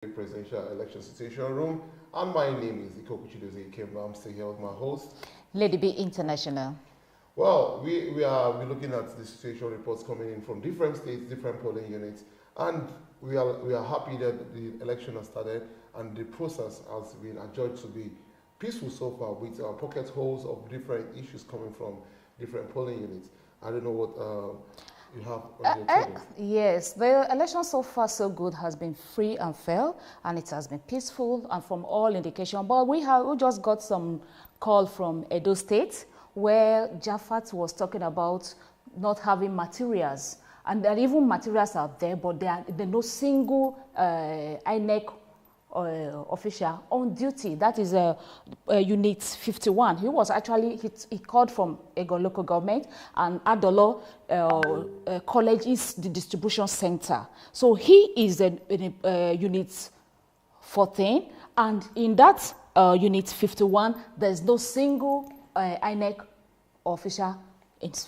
Presidential election situation room, and my name is Iko. I'm still here with my host, Lady B International. Well, we're looking at the situation reports coming in from different states, different polling units, and we are happy that the election has started and the process has been adjudged to be peaceful so far, with pocket holes of different issues coming from different polling units. I don't know what you have on your table. Yes, the election so far so good, has been free and fair, and it has been peaceful and from all indication. But we just got some call from Edo State where Jafat was talking about not having materials, and that even materials are there, but there are no single INEC official on duty. That is Unit 51. He was actually, he called from Ego local government, and Adolo College is the distribution center. So he is in Unit 14, and in that Unit 51, there's no single INEC official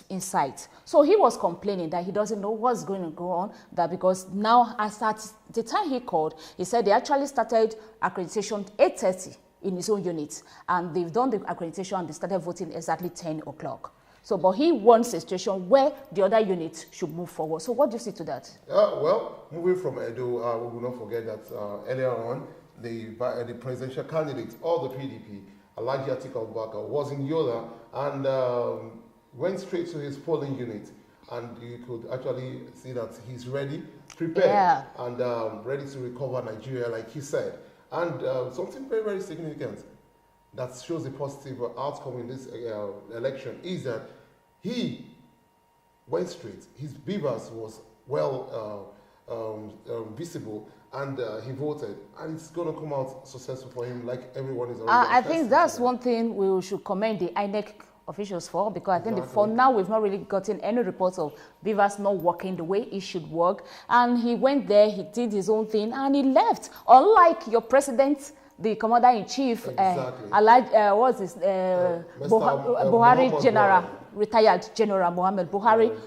in sight. So he was complaining that he doesn't know what's going to go on, that because now as at the time he called, he said they actually started accreditation 8:30 in his own unit, and they've done the accreditation and they started voting exactly 10 o'clock. So, but he wants a situation where the other units should move forward. So what do you see to that? Well, moving from Edo, we will not forget that earlier on, the presidential candidate of the PDP, AtikuLive, was in Yola, and went straight to his polling unit, and you could actually see that he's ready, prepared, and ready to recover Nigeria, like he said. And something very, very significant that shows a positive outcome in this election is that he went straight. His beavers was well visible, and he voted, and it's going to come out successful for him, like everyone is already. I think that's one thing we should commend the INEC officials for, because I think for now we've not really gotten any reports of beavers not working the way it should work. And he went there, he did his own thing, and he left. Unlike your president, the commander-in-chief, what's his Buhari General, retired General Muhammad Buhari,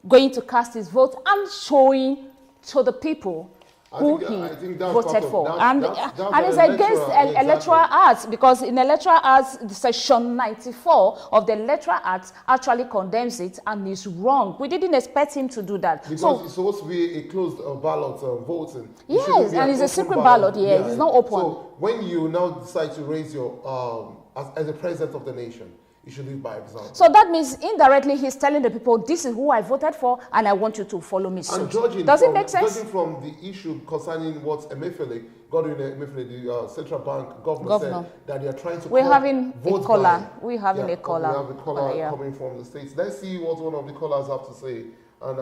going to cast his vote and showing to the people who he voted for. And it's against electoral acts, because in electoral acts, section 94 of the electoral act actually condemns it and is wrong. We didn't expect him to do that. Because it's supposed to be a closed ballot voting. Yes, and it's a secret ballot, yes, it's not open. So when you now decide to raise your, as the president of the nation, you should live by example. So that means indirectly he's telling the people, this is who I voted for, and I want you to follow me suit. Does it make sense? Judging from the issue concerning what Emefiele, the central bank governor, said, that they are trying to We're having a caller. We have a caller coming from the States. Let's see what one of the callers have to say. And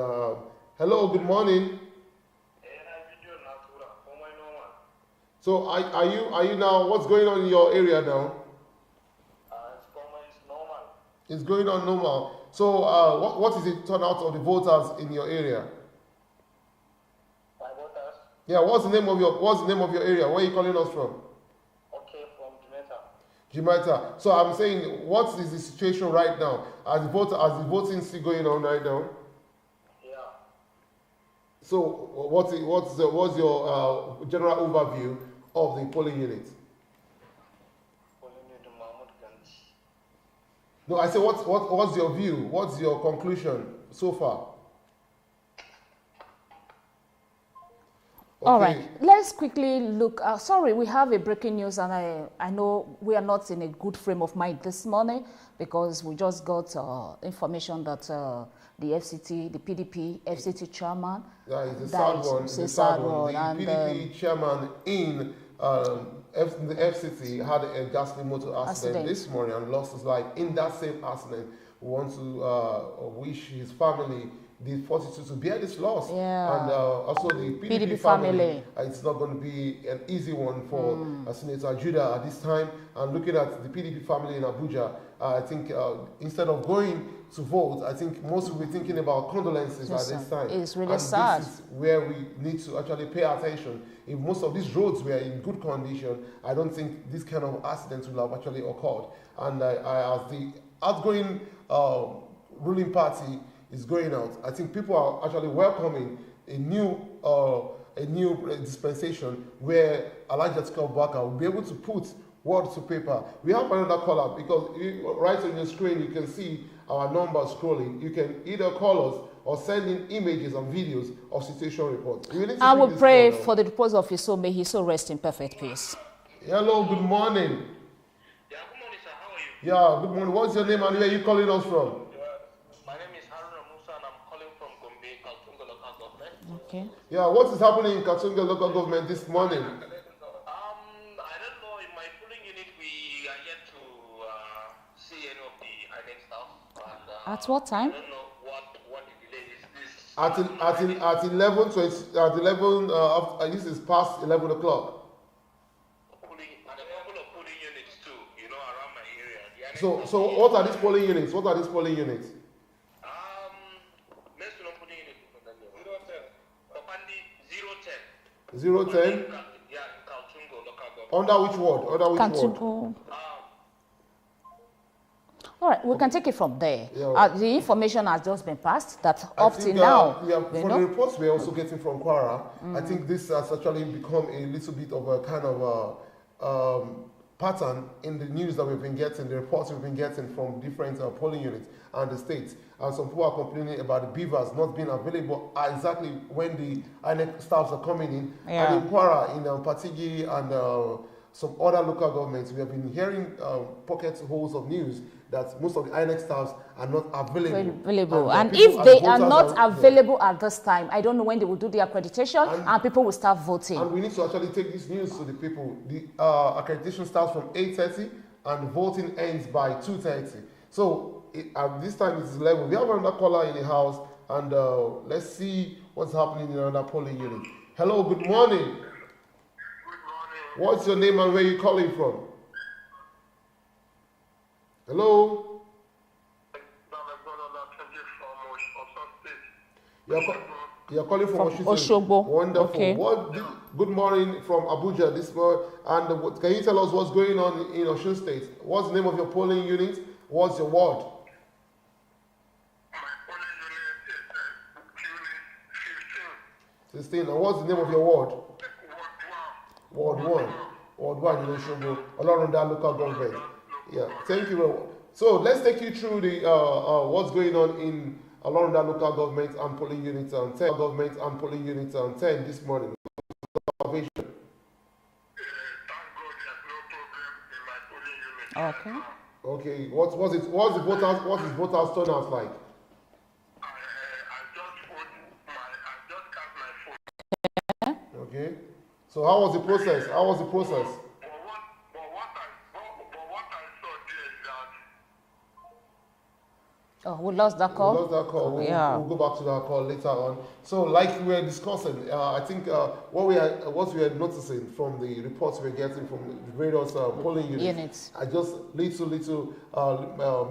hello, good morning. So are you now, what's going on in your area now? It's going on normal. So what is the turnout of the voters in your area? My voters? Yeah, what's the name of your area? Where are you calling us from? Okay, from Jamaica. Jamaica. So I'm saying, what is the situation right now? As the voting still going on right now? Yeah. So what's your general overview of the polling unit? No, I say, what's your view? What's your conclusion so far? Okay. All right, let's quickly look. Sorry, we have a breaking news, and I know we are not in a good frame of mind this morning, because we just got information that the FCT, the PDP FCT chairman, it's a sad one. It's a sad one. The PDP chairman in the FCT had a ghastly motor accident this morning and lost his life. In that same accident, we want to wish his family the fortitude to bear this loss. Yeah. And also the PDP family. It's not going to be an easy one for Senator Judah at this time. And looking at the PDP family in Abuja, I think instead of going to vote, I think most will be thinking about condolences at this time. It's really sad. This is where we need to actually pay attention. If most of these roads were in good condition, I don't think this kind of accidents will have actually occurred. And as the outgoing ruling party is going out, I think people are actually welcoming a new a new dispensation where Alhaji Atiku Abubakar will be able to put word to paper. We have another caller because right on your screen you can see our number scrolling. You can either call us or send in images and videos of situation reports. I will pray for the repose of his soul. May his soul rest in perfect peace. Hello, good morning. Yeah, good morning, sir. How are you? Yeah, good morning. What's your name and where are you calling us from? My name is Haruna Musa and I'm calling from Gombe, Kaltungo local government. Okay. Yeah, what is happening in Katunga local government this morning? I don't know, in my polling unit we are yet to see any of the INEC staff. And, At what time? I don't know what the delay is. This At 11:20 at 11 this is past 11 o'clock. polling and a couple of polling units too, around my area. The INEC So staff what are these polling units? What are these polling units? National polling unit 010. Papandi 010. 010. Yeah, in Kaltungo local government. Under which ward? Under which Can to ward? go. All right, we can take it from there. Yeah. The information has just been passed that I up think, till now, yeah, for the reports we're also getting from Kwara, I think this has actually become a little bit of a kind of a pattern in the news that we've been getting, the reports we've been getting from different polling units and the states. And some people are complaining about the beavers not being available exactly when the INEC staffs are coming in. Yeah. And in Kwara, in Patigi and some other local governments, we have been hearing pockets holes of news that most of the INEC staffs are not available. And people if they are voters not available at this time, I don't know when they will do the accreditation and people will start voting. And we need to actually take this news to the people. The accreditation starts from 8:30 and voting ends by 2:30. So at this time it is 11. We have another caller in the house and let's see what's happening in another polling unit. Hello, good morning. Good morning. What's your name and where are you calling from? Hello? You're calling from Oshogbo. Wonderful. Okay. Good morning from Abuja this morning. And can you tell us what's going on in Osun State? What's the name of your polling unit? What's your ward? My polling unit is 16. And what's the name of your ward? Ward 1. Ward 1. Ward 1 in Oshogbo, along that local government. Yeah, thank you very much. So let's take you through the what's going on in along that local government and polling units on 10. Government and polling units on 10 this morning. Thank God there's no problem in my polling unit. Okay. Okay, what's the voters turnout like? I just cast my vote. Okay. So how was the process? But what I saw there is that Oh, we lost that call. We lost that call. We'll go back to that call later on. So, like we were discussing, I think what we are noticing from the reports we're getting from the various polling units are just little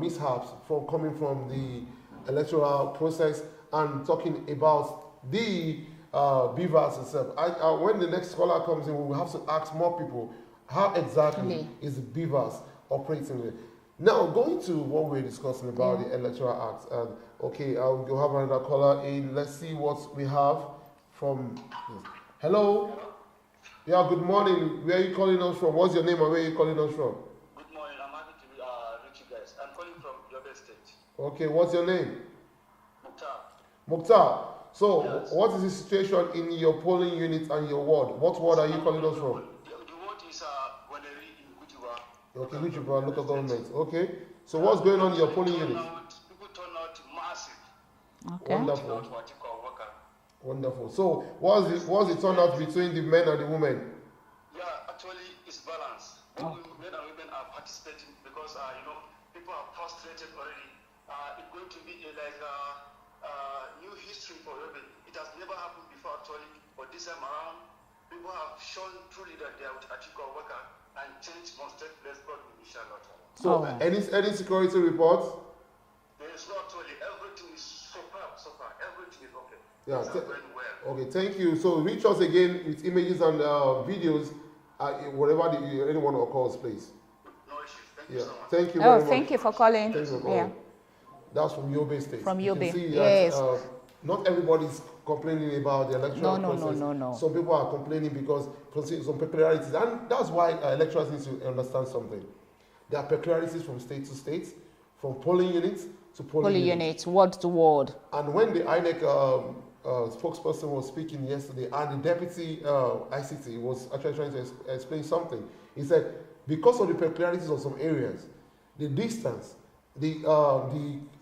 mishaps from coming from the electoral process and talking about the beavers itself. When the next caller comes in, we will have to ask more people how exactly is the beavers operating with. Now, going to what we're discussing about the Electoral Act, and okay, I'll have another caller in. Let's see what we have from. Hello? Yeah, good morning. Where are you calling us from? What's your name and where are you calling us from? good morning. I'm happy to reach you guys. I'm calling from Yobe State. Okay, what's your name? Mukhtar. Mukhtar. So, Yes. what is the situation in your polling unit and your ward? What ward are you calling us from? The word is Gwaneri in Gujiwa. Okay, which is our local government. Okay. So, what's going on in your polling unit? People turn out massive. Okay. Wonderful. Out to Atiku Abubakar. Wonderful. So, what's the turnout between the men and the women? Yeah, actually, it's balanced. Both men and women are participating because people are frustrated already. It's going to be like new history for Yobe. It has never happened before actually, but this time around, people have shown truly that they are with Atiku Abubakar and change must take place, God, inshallah. So, any security reports? There is not actually, everything is superb. Everything is okay. Yeah. Things are going well. Okay, thank you. So, reach us again with images and videos, whatever anyone will call us, please. No issues. Thank you so much. Thank you very much. Thank you for calling. Thank you for calling. That's from Yobe State. From You can Yobe. see that, Yes. not everybody is complaining about the electoral process. No. Some people are complaining because some peculiarities, and that's why electorals need to understand something. There are peculiarities from state to state, from polling units to polling units, ward to ward. And when the INEC spokesperson was speaking yesterday, and the deputy ICT was actually trying to explain something, he said because of the peculiarities of some areas, the distance, the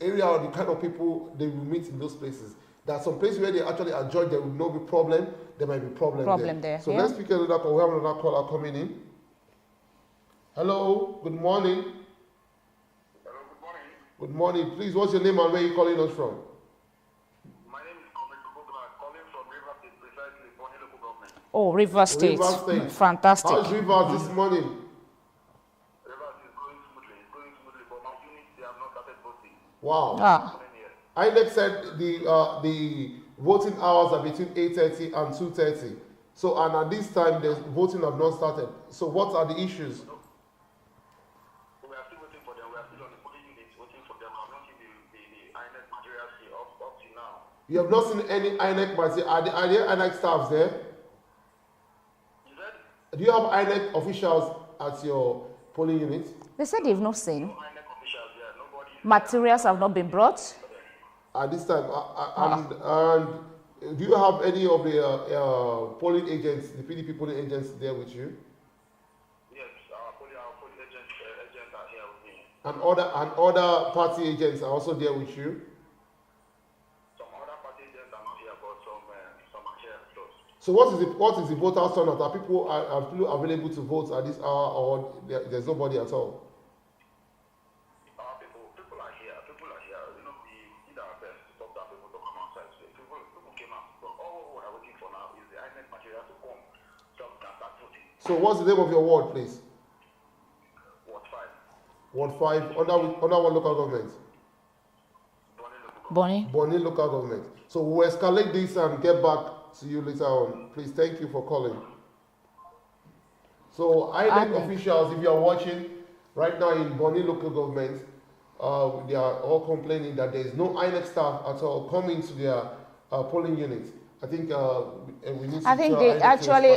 area or the kind of people they will meet in those places, there are some places where they actually enjoy, there will not be problem, there might be problem there. So let's pick another call. We have another caller coming in. Hello, good morning. Hello, good morning. Good morning. Please, what's your name and where are you calling us from? My name is calling from River State, precisely Bonny local government. Oh, River State. River State. Fantastic. How's River this morning? River is going smoothly, but my units, they have not started voting. Wow. INEC said the voting hours are between 8:30 and 2:30. So, and at this time, the voting have not started. So, what are the issues? We are still waiting for them. We are still on the polling units waiting for them. I've not seen the INEC materials here up to now. You have not seen any INEC material. Are there INEC staffs there? You said? Do you have INEC officials at your polling unit? They said they've not seen. No INEC officials here. Nobody. Materials have not been brought. At this time, and do you have any of the polling agents, the PDP polling agents there with you? Yes, our polling agents are here with me. And other party agents are also there with you? Some other party agents are not here, but some are here with us. So what is the voter turnout? Are people available to vote at this hour, or there's nobody at all? People are here. You know, we did our best to stop that people to come outside. So people came out. So all we are waiting for now is the INEC material to come so we can start voting. So what's the name of your ward, please? Ward 5. Ward 5, under what local government? Bonny local government. So we'll escalate this and get back to you later on. Please, thank you for calling. So INEC officials, if you are watching right now in Bonny local government, they are all complaining that there is no INEC staff at all coming to their polling units. I think we need to. I think they actually,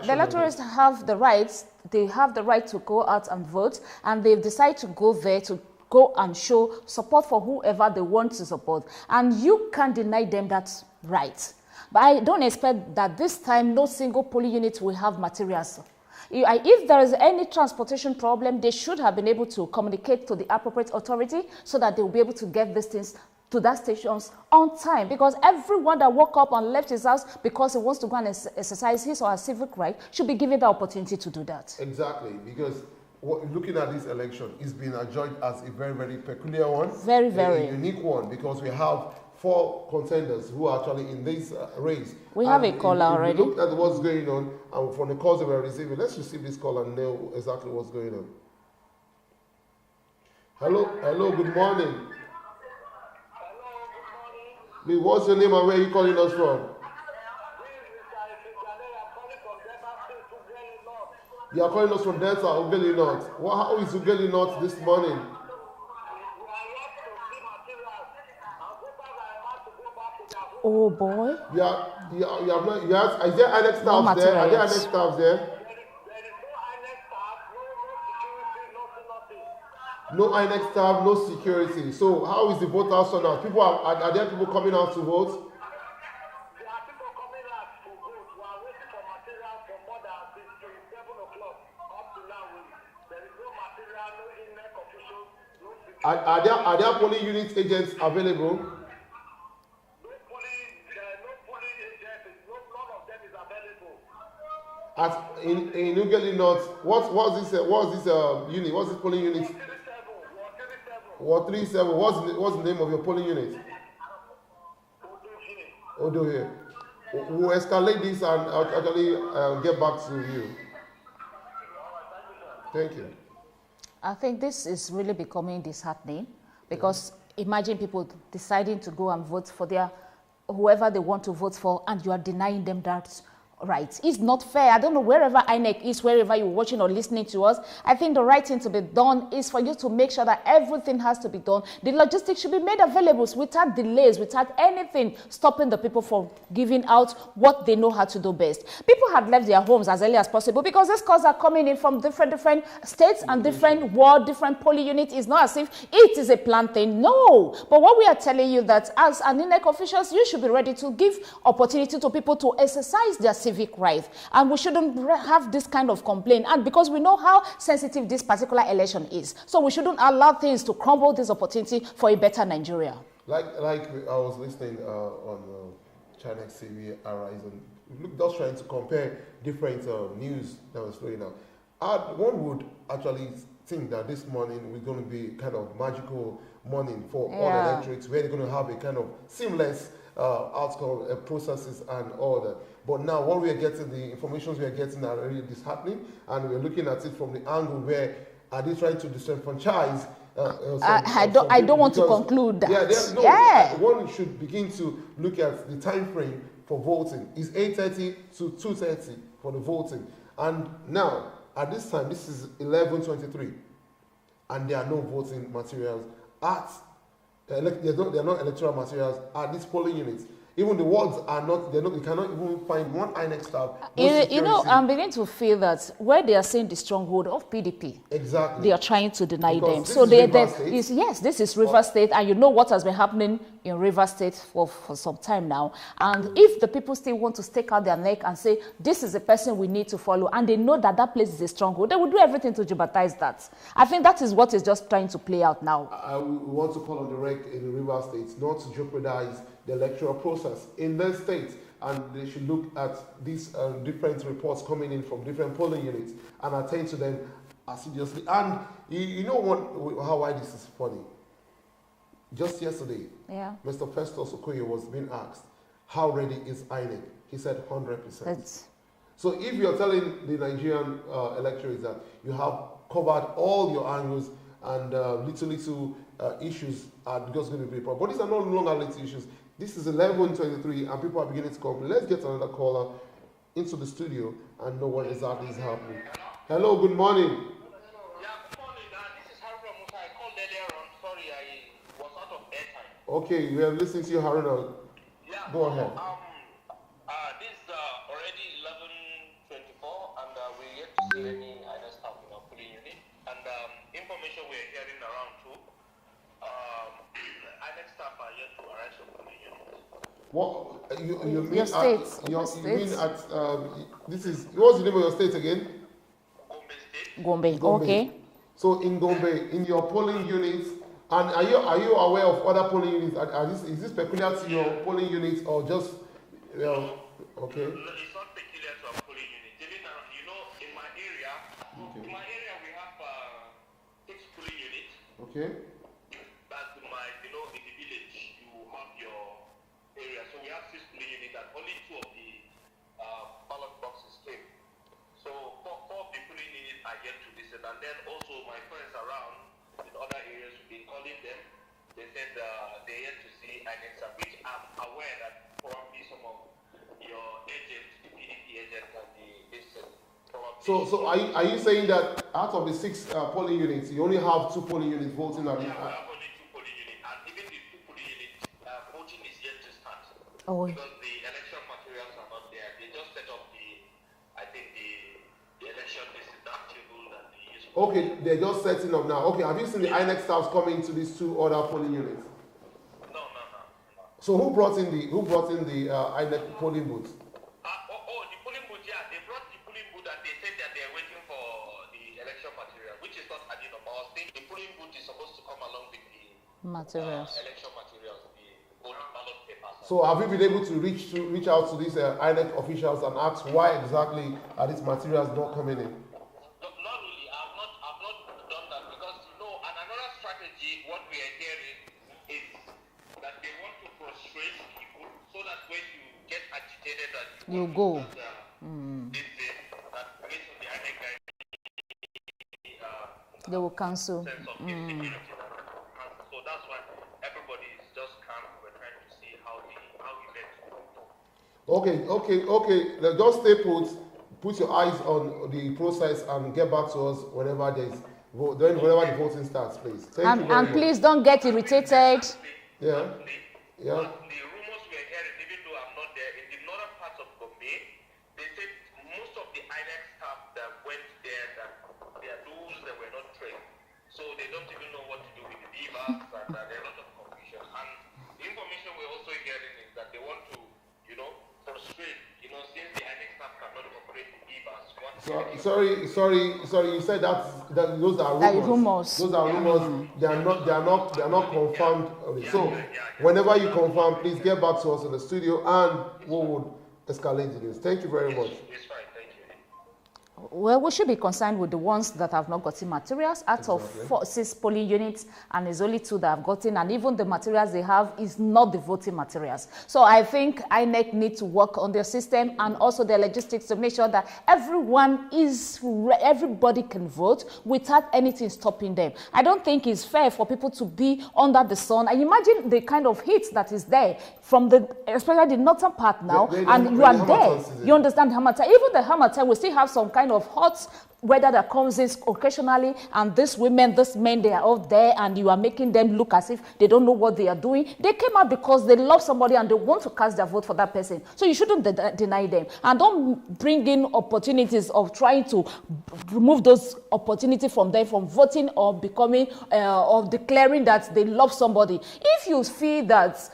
the electors have the rights. They have the right to go out and vote, and they've decided to go there to go and show support for whoever they want to support, and you can't deny them that right. But I don't expect that this time no single polling unit will have materials. If there is any transportation problem, they should have been able to communicate to the appropriate authority so that they will be able to get these things to that stations on time, because everyone that woke up and left his house because he wants to go and exercise his or her civic right should be given the opportunity to do that. Exactly, because looking at this election, it's been adjudged as a very, very peculiar one. Very, a unique one, because we have 4 contenders who are actually in this race. We have a caller already. Look at what's going on, and from the calls that we're receiving, let's receive this call and know exactly what's going on. Hello, good morning. Please, what's your name and where are you calling us from? You are calling us from Delta, Ughelli North. How is Ughelli North this morning? Oh boy. Is there INEC staff there? Are there INEC staff there? No INEC staff, no security. So how is the voter turnout? Are there people coming out to vote? There are people coming out to vote. We are waiting for material from more than 7 o'clock up to now. There is no material, no INEC officials, no security. Are there polling unit agents available? No polling agents. None of them is available. In Ughelli North, what's this unit? What's this polling unit? Ward 37. What's the name of your polling unit? Odo here. We'll escalate this and actually get back to you. Thank you. I think this is really becoming disheartening, because imagine people deciding to go and vote for whoever they want to vote for, and you are denying them that right. It's not fair. I don't know wherever INEC is, wherever you're watching or listening to us. I think the right thing to be done is for you to make sure that everything has to be done. The logistics should be made available without delays, without anything stopping the people from giving out what they know how to do best. People had left their homes as early as possible because these calls are coming in from different states and different world, different polling units. It's not as if it is a planned thing. No. But what we are telling you that as an INEC officials, you should be ready to give opportunity to people to exercise their civic right, and we shouldn't have this kind of complaint, and because we know how sensitive this particular election is, so we shouldn't allow things to crumble this opportunity for a better Nigeria. Like I was listening on China TV Arise, and just trying to compare different news that was flowing out. One would actually think that this morning was going to be kind of magical morning for all electorates, where they're going to have a kind of seamless outcome processes and all that. But now what we are getting, the information we are getting are really disheartening, and we're looking at it from the angle where are they trying to disenfranchise I don't want to conclude that. One should begin to look at the time frame for voting. It's 8:30 to 2:30 for the voting. And now, at this time, this is 11:23, and there are no voting materials there are no electoral materials at these polling units. Even the wards are not, you cannot even find one INEC staff. I'm beginning to feel that where they are saying the stronghold of PDP, exactly, they are trying to deny because them. So this is Rivers State, and you know what has been happening in Rivers State for some time now. And if the people still want to stick out their neck and say, this is the person we need to follow, and they know that that place is a stronghold, they will do everything to jeopardize that. I think that is what is just trying to play out now. I want to call on the rec in Rivers State not to jeopardize the electoral process in their state, and they should look at these different reports coming in from different polling units and attend to them assiduously. And you know why this is funny? Just yesterday, Mr. Festus Okoye was being asked, how ready is INEC? He said 100%. So if you're telling the Nigerian electorate that you have covered all your angles and little issues are just going to be a problem. But these are no longer little issues. This is 11:23 and people are beginning to complain. Let's get another caller into the studio and know what exactly is happening. Hello, good morning. Yeah, good morning. This is Haruna Musa. I called earlier on. Sorry, I was out of airtime. Okay, we are listening to you, Haruna. Yeah. Go ahead. This is already 11:24 and we're yet to see any other staff in our polling unit. And information we're hearing around too, INEC staff are yet to arrive from polling unit. What you mean your state? You mean at this is, what's the name of your state again? Gombe State. Gombe. Okay. So in Gombe, in your polling units, and are you aware of other polling units? Is this peculiar to your polling units or just okay? No, it's not peculiar to our polling unit. Even in my area, we have 6 polling units. Okay. But in the village, you have your area. So we have 6 polling units, and only 2 of the ballot boxes came. So 4 of the polling units are yet to visit, and then also my friends around in other areas have been calling them. They said they're yet to see INEC, which I'm aware that probably some of your agents, the PDP agents, and probably. So are you saying that out of the 6 polling units, you only have 2 polling units voting? Yeah, we have only 2 polling units, and even the 2 polling units, voting is yet to start. Because the election materials are not there. They just set up the election table that they use. Okay, they're just setting up now. Okay, have you seen the INEC staffs coming to these 2 other polling units? No. So who brought in the INEC polling booths? The polling booth, yeah. They brought the polling booth and they said that they're waiting for the election material, which is not adding up. I was thinking the polling booth is supposed to come along with the election materials, the ballot papers. So have you been able to reach out to these INEC officials and ask why exactly are these materials not coming in? Not really. I've not done that because and another strategy, what we are hearing is that they want to frustrate people so that when you get agitated that you go. They will cancel. So that's why everybody is just calm. We're trying to see how we let Okay. Just stay put. Put your eyes on the process and get back to us whenever there's vote. Then whenever the voting starts, please. Thank you very And much. please don't get irritated. Yeah. The rumors we're hearing, even though I'm not there, in the northern parts of Gombe, they said most of the INEC staff that went there, that their rules that were not trained. So they don't even know what to do with the beavers, and there are a lot of confusion. And the information we're also hearing is that they want to, frustrate, since the INEC staff cannot operate the beavers. Sorry. You said that those are rumors. Those are rumors. They are not confirmed. So whenever you confirm, please get back to us in the studio, and we would escalate the news. Thank you very much. It's fine. Thank you. Well, we should be concerned with the ones that have not gotten materials. Out of 6 polling units, and there's only 2 that have gotten, and even the materials they have is not the voting materials. So I think INEC need to work on their system and also their logistics to make sure that everybody can vote without anything stopping them. I don't think it's fair for people to be under the sun. And imagine the kind of heat that is there from especially the northern part now, and you are there. You understand Hamatan? Even the Hamatan, we still have some kind of hot weather that comes in occasionally, and these women, these men, they are out there, and you are making them look as if they don't know what they are doing. They came out because they love somebody and they want to cast their vote for that person. So you shouldn't deny them, and don't bring in opportunities of trying to remove those opportunities from them from voting or becoming or declaring that they love somebody. If you feel that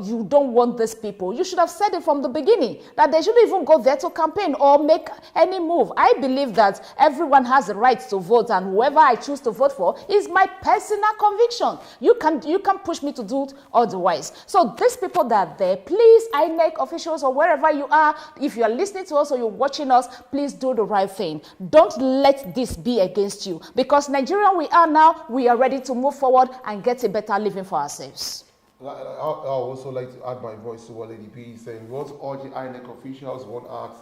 you don't want these people, you should have said it from the beginning that they shouldn't even go there to campaign or make any move. I believe that everyone has the right to vote, and whoever I choose to vote for is my personal conviction. You can push me to do it otherwise. So these people that are there, please, INEC officials or wherever you are, if you are listening to us or you're watching us, please do the right thing. Don't let this be against you, because Nigeria we are now, we are ready to move forward and get a better living for ourselves. I also like to add my voice to what Lady P is saying. We want to urge the INEC officials, we want to ask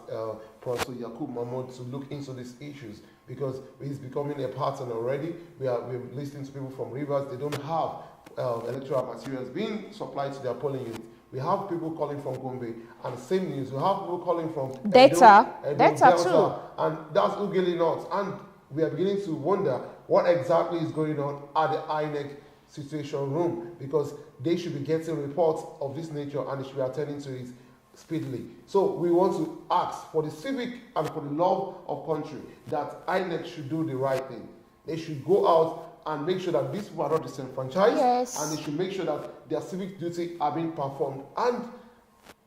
Professor Yakub Mahmoud to look into these issues, because it's becoming a pattern already. We're listening to people from Rivers. They don't have electoral materials being supplied to their polling units. We have people calling from Gombe, and same news. We have people calling from Delta too, and that's Ugeli North. And we are beginning to wonder what exactly is going on at the INEC situation room, because they should be getting reports of this nature and they should be attending to it speedily. So we want to ask for the civic and for the love of country that INEC should do the right thing. They should go out and make sure that these people are not disenfranchised, and they should make sure that their civic duty are being performed. And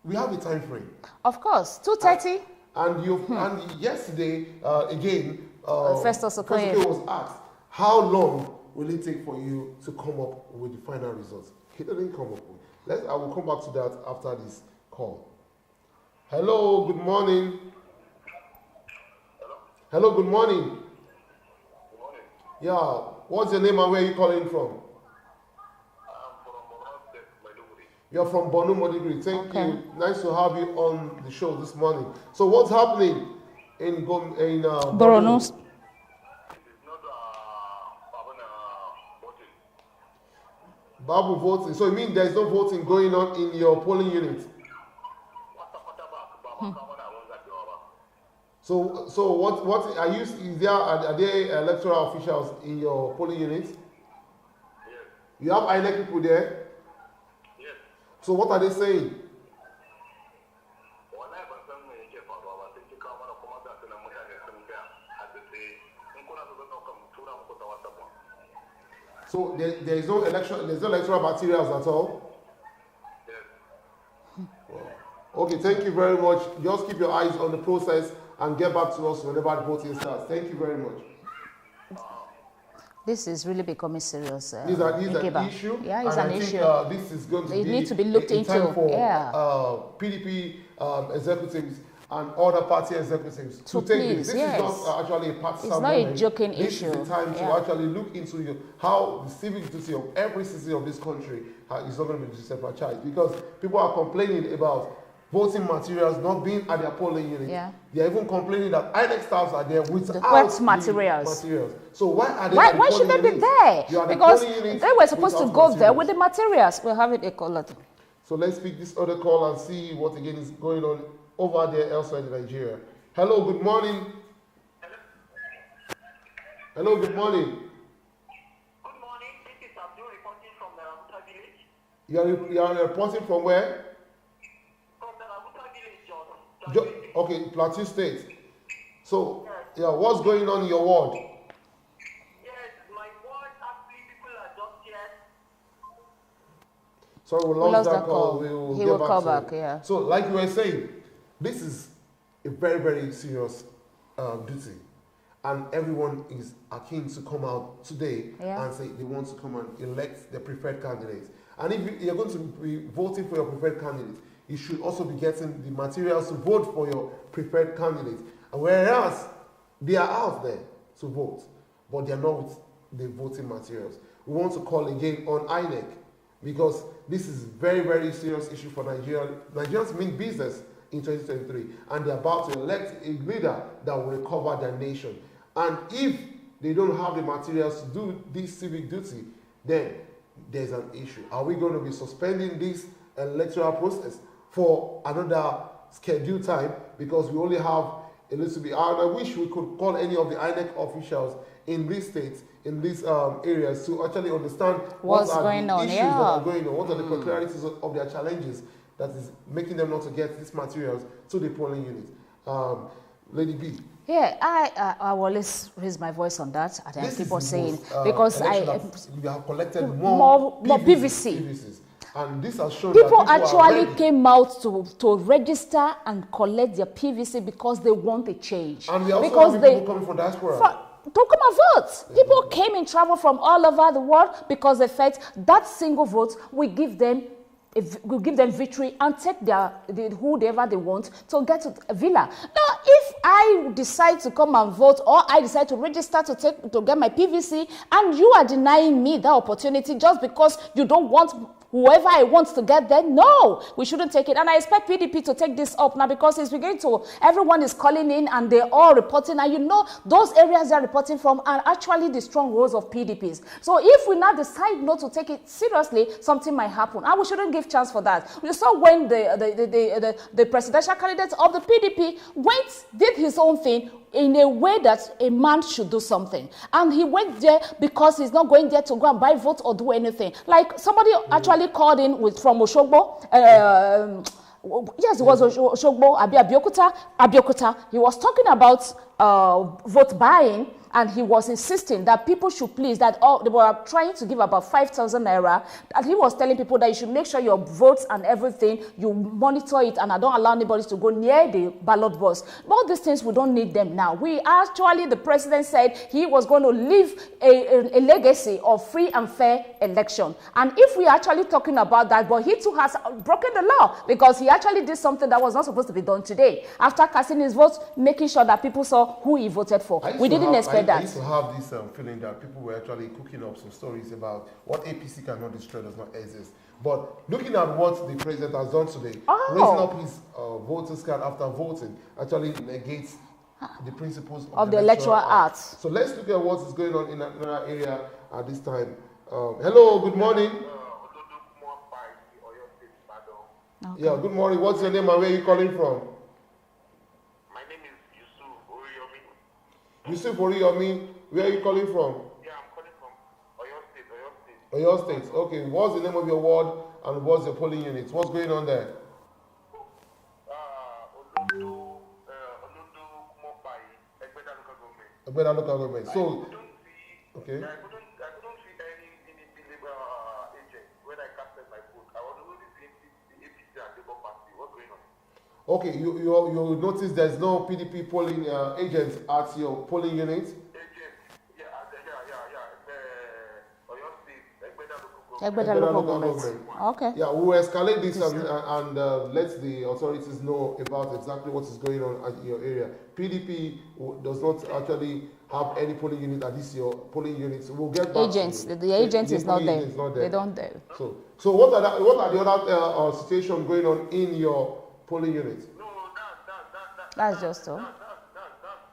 we have a time frame. Of course, 2:30. And yesterday, again, Festus Okoye was asked, how long will it take for you to come up with the final results? He didn't come up with. I will come back to that after this call. Hello, good morning. Hello, good morning. Good morning. Yeah, what's your name and where are you calling from? I'm from Maiduguri. You're from Borno, Maiduguri. Thank you. Nice to have you on the show this morning. So what's happening in Borno? Babu voting. So you mean there's no voting going on in your polling unit? So what are you? Are there electoral officials in your polling unit? Yes. You have INEC people there? Yes. So what are they saying? So there's no electoral materials at all? Yes. Wow. Okay, thank you very much. Just keep your eyes on the process and get back to us whenever the voting starts. Thank you very much. This is really becoming serious. This is an issue. Yeah, it's an issue. This is going to It needs to be looked into. Time for PDP executives and other party executives to take this. This is not actually a party. It's not a joking issue. This is the time to actually look into how the civic duty of every citizen of this country is not going to be disenfranchised, because people are complaining about voting materials not being at their polling unit. Yeah. They are even complaining that INEC staffs are there without the materials. So why are they? Why should they be there? Because they were supposed to go there with the materials. We'll have it a caller. So let's pick this other call and see what again is going on over there elsewhere in Nigeria. Hello, good morning. Hello, good morning. Good morning. This is Abdul reporting from the Rabuta village. You are reporting from where? From the Rabuta village, John. Okay, Plateau State. So, yeah, what's going on in your ward? Yes, my ward, actually, people are just here. Sorry, we lost that call. He will call back, yeah. So, like you were saying, this is a very, very serious duty. And everyone is keen to come out today and say they want to come and elect their preferred candidates. And if you're going to be voting for your preferred candidate, you should also be getting the materials to vote for your preferred candidate. And whereas they are out there to vote, but they are not with the voting materials. We want to call again on INEC because this is a very, very serious issue for Nigeria. Nigerians mean business in 2023, and they're about to elect a leader that will recover their nation. And if they don't have the materials to do this civic duty, then there's an issue. Are we going to be suspending this electoral process for another scheduled time because we only have a little bit? And I wish we could call any of the INEC officials in these states, in these areas, to actually understand what are the issues that are going on, what are the peculiarities of their challenges that is making them not to get these materials to the polling unit. Lady B. Yeah, I will always raise my voice on that, and I keep on saying, because we have collected more PVC. PVCs. And this has shown people that actually came out to register and collect their PVC because they want a change. And we also have people coming from diaspora. To come and vote. People came in travel from all over the world because they felt that single vote will give them victory and take whoever they want to get to a villa. Now, if I decide to come and vote, or I decide to register to get my PVC, and you are denying me that opportunity just because you don't want whoever I want to get there, no, we shouldn't take it. And I expect PDP to take this up now because it's beginning to, everyone is calling in and they're all reporting. And you know, those areas they're reporting from are actually the strongholds of PDPs. So if we now decide not to take it seriously, something might happen. And we shouldn't give chance for that. We saw when the presidential candidate of the PDP did his own thing in a way that a man should do something. And he went there because he's not going there to go and buy votes or do anything. Like somebody actually called in from Oshogbo. Yes, it was Oshogbo, Abiyokuta. He was talking about vote buying, and he was insisting that people should please, that they were trying to give about 5,000 naira, and he was telling people that you should make sure your votes and everything, you monitor it, and I don't allow anybody to go near the ballot box. All these things, we don't need them now. The president said he was going to leave a legacy of free and fair election. And if we are actually talking about that, but he too has broken the law because he actually did something that was not supposed to be done today. After casting his votes, making sure that people saw who he voted for. We didn't expect that. I used to have this feeling that people were actually cooking up some stories about what APC cannot destroy does not exist. But looking at what the president has done today, raising up his voters card after voting, actually negates the principles of the electoral act. So let's look at what is going on in another area at this time. Hello, good morning. Okay. Yeah, good morning. What's your name and where are you calling from? My name is Yusuf Oriyomi. Yusuf Oriyomi, where are you calling from? Yeah, I'm calling from Oyo State. Oyo State. Okay, what's the name of your ward and what's your polling unit? What's going on there? Egbeda local government. So, okay. I couldn't see any agent when I casted my vote. I was only seeing the APC and Labour Party. What's going on? Okay, you notice there's no PDP polling agents at your polling unit? Egbeda local government. Okay. Yeah, we will escalate this and let the authorities know about exactly what is going on at your area. PDP does not actually have any polling unit at this your polling units. We'll get back agents. To you. The agent is not there. They don't there. So what are the other situations going on in your polling unit? No, that's just all. That's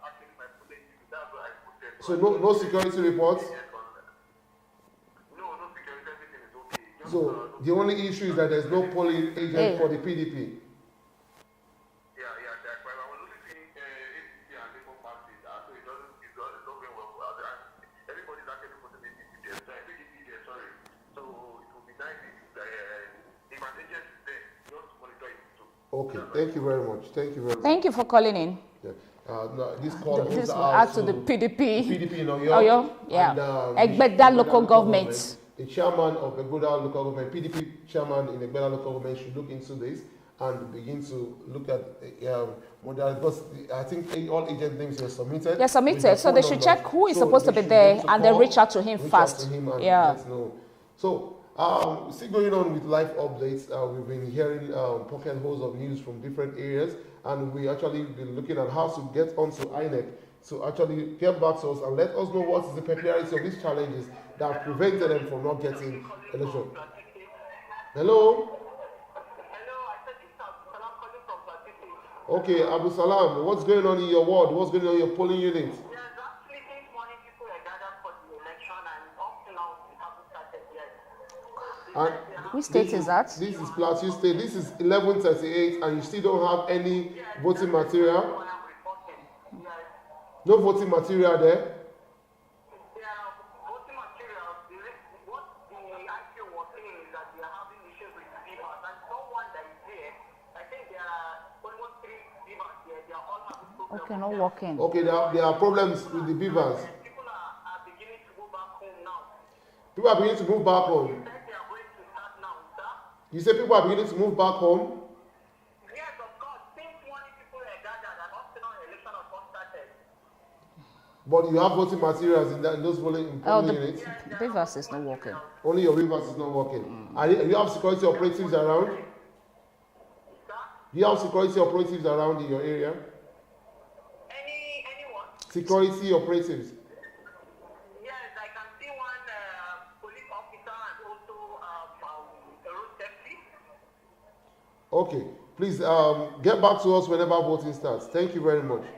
actually my polling unit. That's what I voted. So no security reports? So the only issue is that there's no polling agent for the PDP. Okay, thank you very much. Thank you very much. Thank you for calling in. Yeah. No, this call This goes will out add to the PDP. PDP in Oyo. Oyo, yeah. And, Egbeda local government. The chairman of Egbeda local government, PDP chairman in Egbeda local government should look into this and begin to look at modern, because I think all agent names were submitted. They're submitted, so they should check who is supposed to be there and then reach out to him fast. Yeah. So, still going on with live updates, we've been hearing pocket holes of news from different areas, and we actually been looking at how to get onto INEC to actually get back to us and let us know what is the peculiarity of these challenges that have prevented them from not getting election. Hello? Okay, Abu Salam, what's going on in your ward? What's going on in your polling unit? Yes, actually, this morning people were gathered for the election, and up to now we haven't started yet. And which state is that? This is Plateau State. This is 11:38, and you still don't have any voting material. No voting material there. Voting materials. What the IPO was saying is that they are having issues with the beavers, and someone that is there, I think there are almost 3 beavers here. They are all having problems. Okay, not working. Okay, there are problems with the beavers. People are beginning to go back home now. People are beginning to move back home. They are going to start now, sir. You say people are beginning to move back home? Yes, of course. Since morning people are gathered, and up to now election has not started. But you have voting materials in those polling units? The beavers is not working. Only your beavers is not working. You have security operatives around? Do you have security operatives around in your area? Anyone? Security operatives. Yes, I can see one police officer and also a road safety. Okay, please get back to us whenever voting starts. Thank you very much. What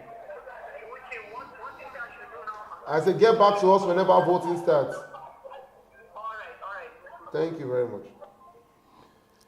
thing I should do now? I said get back to us whenever voting starts. All right. Thank you very much.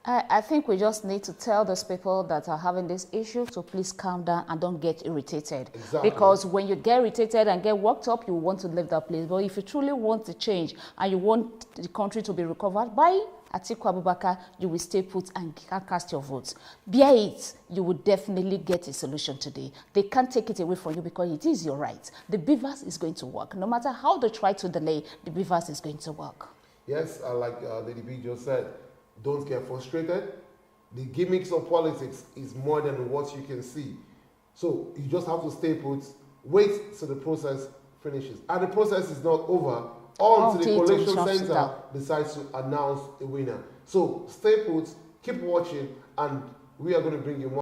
I think we just need to tell those people that are having this issue to please calm down and don't get irritated. Exactly. Because when you get irritated and get worked up, you want to leave that place. But if you truly want to change and you want the country to be recovered by Atiku Abubakar, you will stay put and cast your votes. Bear it, you will definitely get a solution today. They can't take it away from you because it is your right. The beavers is going to work. No matter how they try to delay, the beavers is going to work. Yes, like Lady B just said, don't get frustrated. The gimmicks of politics is more than what you can see. So you just have to stay put, wait till the process finishes. And the process is not over until the collection center decides to announce a winner. So stay put, keep watching, and we are going to bring you more.